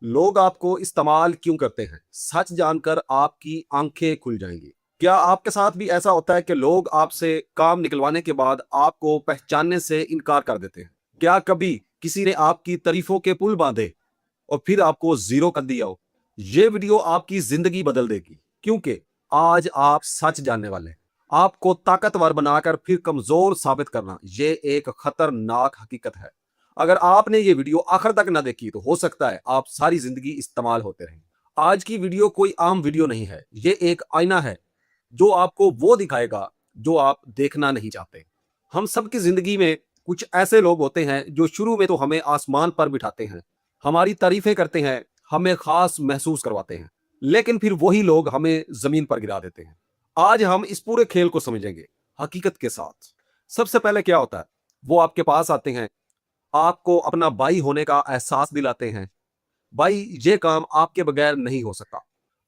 लोग आपको इस्तेमाल क्यों करते हैं? सच जानकर आपकी आंखें खुल जाएंगी। क्या आपके साथ भी ऐसा होता है कि लोग आपसे काम निकलवाने के बाद आपको पहचानने से इनकार कर देते हैं? क्या कभी किसी ने आपकी तारीफों के पुल बांधे और फिर आपको जीरो कर दिया हो? ये वीडियो आपकी जिंदगी बदल देगी, क्योंकि आज आप सच जानने वाले हैं। आपको ताकतवर बनाकर फिर कमजोर साबित करना, ये एक खतरनाक हकीकत है। अगर आपने ये वीडियो आखिर तक ना देखी तो हो सकता है आप सारी जिंदगी इस्तेमाल होते रहें। आज की वीडियो कोई आम वीडियो नहीं है, ये एक आईना है जो आपको वो दिखाएगा जो आप देखना नहीं चाहते। हम सबकी जिंदगी में कुछ ऐसे लोग होते हैं जो शुरू में तो हमें आसमान पर बिठाते हैं, हमारी तारीफें करते हैं, हमें खास महसूस करवाते हैं, लेकिन फिर वही लोग हमें जमीन पर गिरा देते हैं। आज हम इस पूरे खेल को समझेंगे हकीकत के साथ। सबसे पहले क्या होता है, वो आपके पास आते हैं, आपको अपना भाई होने का एहसास दिलाते हैं। भाई, ये काम आपके बगैर नहीं हो सकता,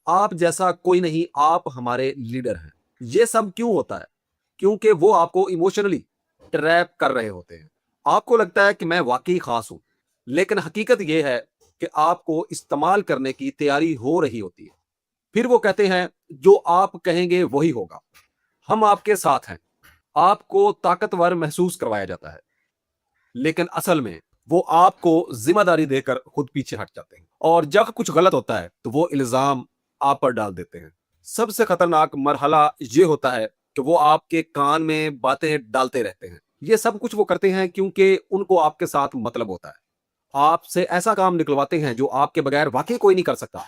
आप जैसा कोई नहीं, आप हमारे लीडर हैं। ये सब क्यों होता है? क्योंकि वो आपको इमोशनली ट्रैप कर रहे होते हैं। आपको लगता है कि मैं वाकई खास हूं, लेकिन हकीकत यह है कि आपको इस्तेमाल करने की तैयारी हो रही होती है। फिर वो कहते हैं जो आप कहेंगे वही होगा, हम आपके साथ हैं। आपको ताकतवर महसूस करवाया जाता है, लेकिन असल में वो आपको जिम्मेदारी देकर खुद पीछे हट जाते हैं, और जब कुछ गलत होता है तो वो इल्जाम आप पर डाल देते हैं। सबसे खतरनाक मरहला ये होता है कि वो आपके कान में बातें डालते रहते हैं। ये सब कुछ वो करते हैं क्योंकि उनको आपके साथ मतलब होता है। आपसे ऐसा काम निकलवाते हैं जो आपके बगैर वाकई कोई नहीं कर सकता।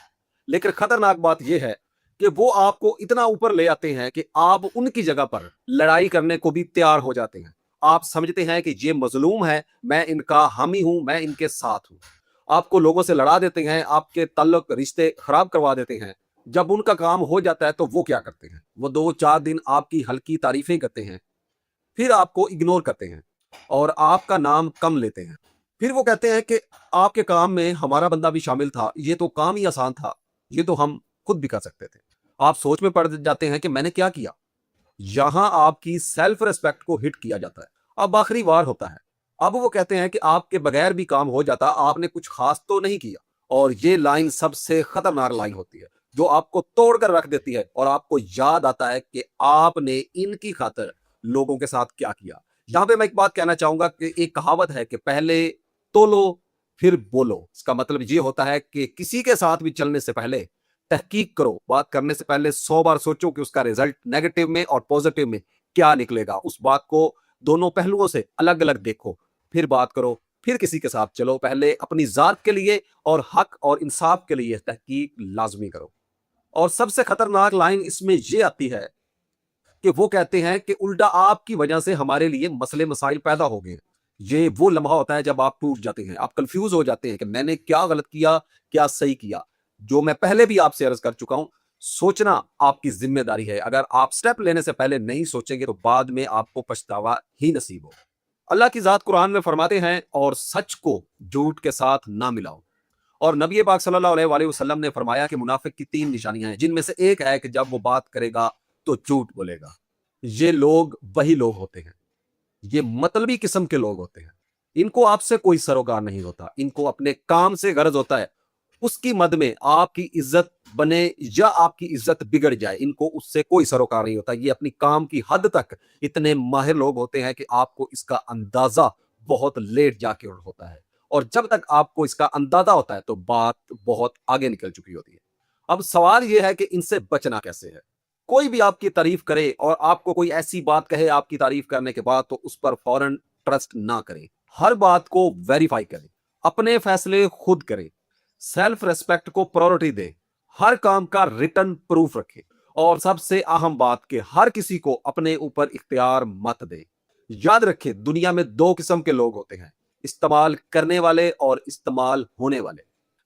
लेकिन खतरनाक बात यह है कि वो आपको इतना ऊपर ले आते हैं कि आप उनकी जगह पर लड़ाई करने को भी तैयार हो जाते हैं। आप समझते हैं कि ये मजलूम है, मैं इनका हामी हूं, मैं इनके साथ हूं। आपको लोगों से लड़ा देते हैं, आपके ताल्लुक रिश्ते खराब करवा देते हैं। जब उनका काम हो जाता है तो वो क्या करते हैं, वो 2-4 दिन आपकी हल्की तारीफें करते हैं, फिर आपको इग्नोर करते हैं और आपका नाम कम लेते हैं। फिर वो कहते हैं कि आपके काम में हमारा बंदा भी शामिल था, ये तो काम ही आसान था, ये तो हम खुद भी कर सकते थे। आप सोच में पड़ जाते हैं कि मैंने क्या किया। यहां आपकी सेल्फ रिस्पेक्ट को हिट किया जाता है। अब आखिरी बार होता है। अब वो कहते हैं कि आपके बगैर भी काम हो जाता, आपने कुछ खास तो नहीं किया। और ये लाइन सबसे खतरनाक लाइन होती है, जो आपको तोड़ कर रख देती है और आपको याद आता है कि आपने इनकी खातिर लोगों के साथ क्या किया। यहां पे मैं एक बात कहना चाहूंगा कि एक कहावत है कि पहले तोलो फिर बोलो। इसका मतलब ये होता है कि किसी के साथ भी चलने से पहले तहकीक करो, बात करने से पहले 100 बार सोचो कि उसका रिजल्ट नेगेटिव में और पॉजिटिव में क्या निकलेगा। उस बात को दोनों पहलुओं से अलग अलग देखो, फिर बात करो, फिर किसी के साथ चलो। पहले अपनी जात के लिए और हक और इंसाफ के लिए तहकीक लाजमी करो। और सबसे खतरनाक लाइन इसमें यह आती है कि वो कहते हैं कि उल्टा आपकी वजह से हमारे लिए मसले मसाइल पैदा हो गए। ये वो लम्हा होता है जब आप टूट जाते हैं, आप कंफ्यूज हो जाते हैं कि मैंने क्या गलत किया, क्या सही किया। जो मैं पहले भी आपसे अर्ज कर चुका हूं, सोचना आपकी जिम्मेदारी है। अगर आप स्टेप लेने से पहले नहीं सोचेंगे तो बाद में आपको पछतावा ही नसीब हो। अल्लाह की जात कुरान में फरमाते हैं, और सच को झूठ के साथ ना मिलाओ। और नबी पाक सल्लल्लाहु अलैहि वसल्लम ने फरमाया कि मुनाफिक की 3 निशानियां हैं, जिनमें से एक है कि जब वो बात करेगा तो झूठ बोलेगा। ये लोग वही लोग होते हैं, ये मतलबी किस्म के लोग होते हैं। इनको आपसे कोई सरोकार नहीं होता, इनको अपने काम से गरज होता है उसकी मद में आपकी इज्जत बने या आपकी इज्जत बिगड़ जाए। इनको उससे कोई सरोकार नहीं होता। ये अपनी काम की हद तक इतने माहिर लोग होते हैं कि आपको इसका अंदाजा बहुत लेट जाके होता है, और जब तक आपको इसका अंदाजा होता है तो बात बहुत आगे निकल चुकी होती है। अब सवाल यह है कि इनसे बचना कैसे है। कोई भी आपकी तारीफ करे और आपको कोई ऐसी बात कहे आपकी तारीफ करने के बाद, तो उस पर फौरन ट्रस्ट ना करें। हर बात को वेरीफाई करें, अपने फैसले खुद करें, सेल्फ रेस्पेक्ट को प्रायोरिटी दे, हर काम का रिटर्न प्रूफ रखे, और सबसे अहम बात कि हर किसी को अपने ऊपर इख्तियार मत दे। याद रखें, दुनिया में 2 किस्म के लोग होते हैं, इस्तेमाल करने वाले और इस्तेमाल होने वाले।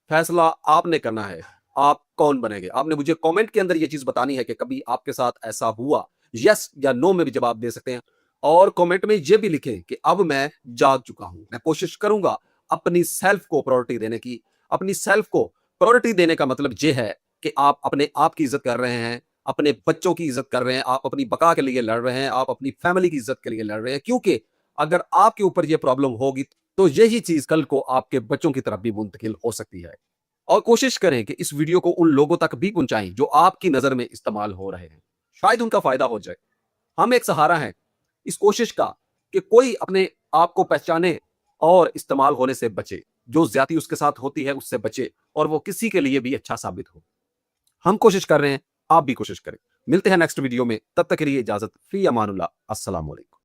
फैसला आपने करना है, आप कौन बनेंगे। आपने मुझे कमेंट के अंदर ये चीज बतानी है कि कभी आपके साथ ऐसा हुआ। यस या नो में भी जवाब दे सकते हैं, और कमेंट में ये भी लिखें कि अब मैं जाग चुका हूं, मैं कोशिश करूंगा अपनी सेल्फ को प्रायोरिटी देने की। अपनी सेल्फ को प्रायोरिटी देने का मतलब ये है कि आप अपने आप की इज्जत कर रहे हैं, अपने बच्चों की इज्जत कर रहे हैं, आप अपनी बका के लिए लड़ रहे हैं, आप अपनी फैमिली की इज्जत के लिए लड़ रहे हैं। क्योंकि अगर आपके ऊपर ये प्रॉब्लम होगी तो यही चीज कल को आपके बच्चों की तरफ भी मुंतकिल हो सकती है। اور کوشش کریں کہ اس ویڈیو کو ان لوگوں تک بھی پہنچائیں جو آپ کی نظر میں استعمال ہو رہے ہیں، شاید ان کا فائدہ ہو جائے۔ ہم ایک سہارا ہیں اس کوشش کا کہ کوئی اپنے آپ کو پہچانے اور استعمال ہونے سے بچے، جو زیادتی اس کے ساتھ ہوتی ہے اس سے بچے، اور وہ کسی کے لیے بھی اچھا ثابت ہو۔ ہم کوشش کر رہے ہیں، آپ بھی کوشش کریں۔ ملتے ہیں نیکسٹ ویڈیو میں، تب تک کے لیے اجازت، فی امان اللہ، السلام علیکم۔